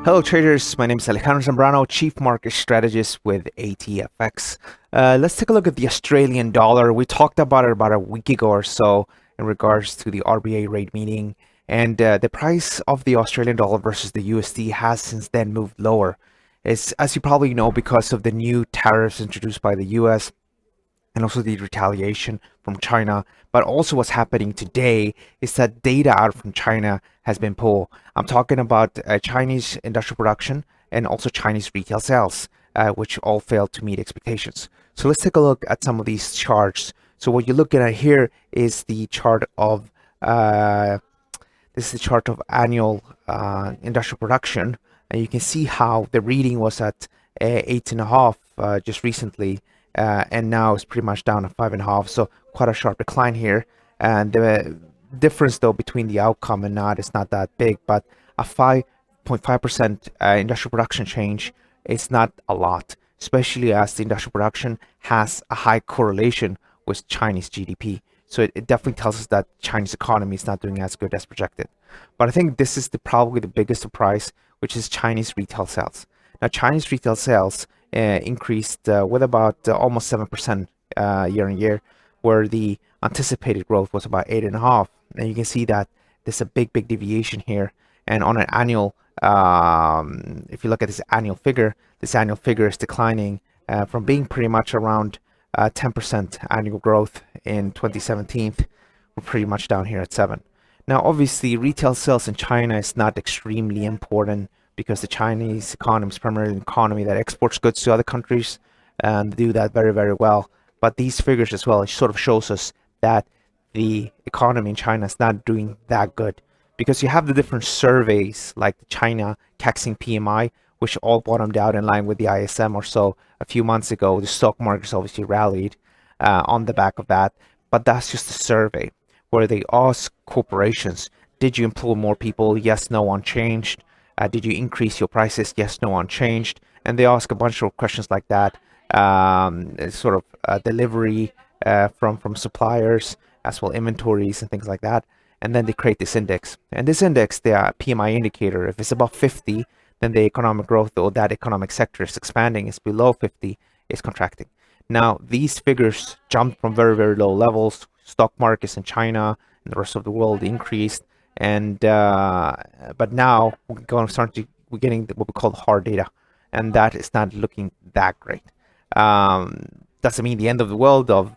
Hello traders, my name is Alejandro Zambrano, Chief Market Strategist with ATFX. Let's take a look at the Australian dollar. We talked about it about a week ago or so in regards to the RBA rate meeting, and the price of the Australian dollar versus the USD has since then moved lower. It's, as you probably know, because of the new tariffs introduced by the US and also the retaliation from China. But also what's happening today is that data out from China has been poor. I'm talking about Chinese industrial production and also Chinese retail sales, which all failed to meet expectations. So let's take a look at some of these charts. So what you're looking at here is the chart of annual industrial production, and you can see how the reading was at 8.5 just recently, and now it's pretty much down to 5.5. So quite a sharp decline here. And the difference though between the outcome and not is not that big, but a 5.5% industrial production change is not a lot, especially as the industrial production has a high correlation with Chinese GDP. So it definitely tells us that Chinese economy is not doing as good as projected. But I think this is probably the biggest surprise, which is Chinese retail sales. Now, Chinese retail sales increased with about almost 7% year on year, where the anticipated growth was about 8.5. And you can see that there's a big deviation here. And on an annual, if you look at this annual figure is declining from being pretty much around 10% annual growth in 2017. We're pretty much down here at 7. Now, obviously, retail sales in China is not extremely important because the Chinese economy is primarily an economy that exports goods to other countries and do that very well. But these figures as well, it sort of shows us that the economy in China is not doing that good, because you have the different surveys like the China Caixin PMI, which all bottomed out in line with the ISM or so a few months ago. The stock markets obviously rallied on the back of that, but that's just a survey where they ask corporations, did you employ more people? Yes, no, unchanged. Did you increase your prices? Yes, no, unchanged. And they ask a bunch of questions like that, sort of delivery from suppliers, as well inventories and things like that. And then they create this index. And this index, the PMI indicator, if it's above 50, then the economic growth or that economic sector is expanding. Is below 50, is contracting. Now, these figures jumped from very low levels. Stock markets in China and the rest of the world increased, and but now we're getting what we call hard data, and that is not looking that great. Doesn't mean the end of the world for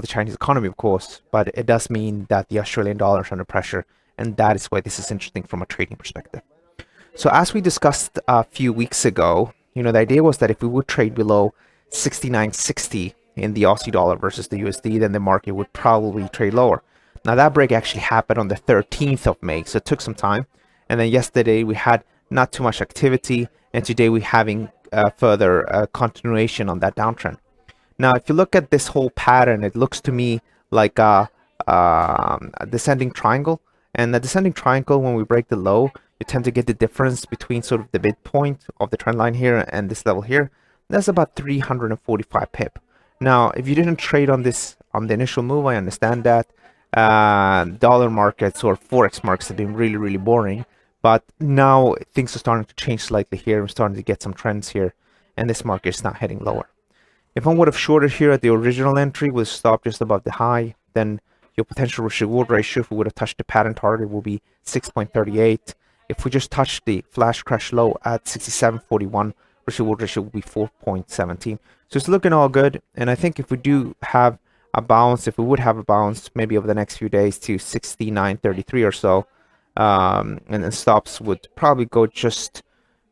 the Chinese economy, of course, but it does mean that the Australian dollar is under pressure, and that is why this is interesting from a trading perspective. So as we discussed a few weeks ago, the idea was that if we would trade below 69.60 in the Aussie dollar versus the USD, then the market would probably trade lower. Now that break actually happened on the 13th of May, so it took some time. And then yesterday we had not too much activity, and today we're having further continuation on that downtrend. Now, if you look at this whole pattern, it looks to me like a descending triangle. And the descending triangle, when we break the low, you tend to get the difference between sort of the midpoint of the trend line here and this level here. That's about 345 pip. Now, if you didn't trade on this on the initial move, I understand that. Dollar markets or forex markets have been really boring, but now things are starting to change slightly here. We're starting to get some trends here, and this market is not heading lower. If one would have shorted here at the original entry with stop just above the high, then your potential risk reward ratio, if we would have touched the pattern target, will be 6.38. If we just touch the flash crash low at 67.41, risk reward ratio will be 4.17. So it's looking all good, and I think if we do have a bounce, if we would have a bounce maybe over the next few days to 69.33 or so, and then stops would probably go just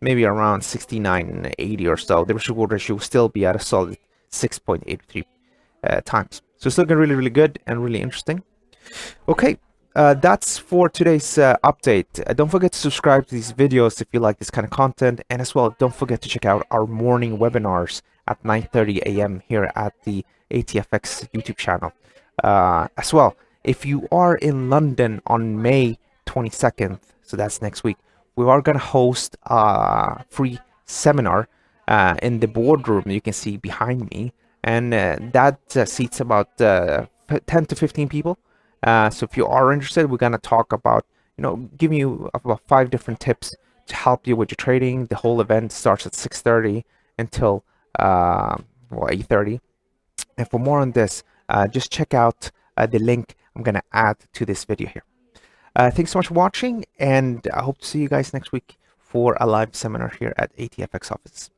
maybe around 69.80 or so, the risk reward ratio will still be at a solid 6.83 times. So it's looking really good and really interesting. Okay, that's for today's update. Don't forget to subscribe to these videos if you like this kind of content, and as well, don't forget to check out our morning webinars at 9:30 a.m. here at the ATFX YouTube channel. As well, if you are in London on May 22nd, so that's next week, we are going to host a free seminar in the boardroom you can see behind me, and that seats about 10 to 15 people. So if you are interested, we're going to talk about, giving you about 5 different tips to help you with your trading. The whole event starts at 6:30 until 8:30. And for more on this, just check out the link I'm going to add to this video here. Thanks so much for watching, and I hope to see you guys next week for a live seminar here at ATFX office.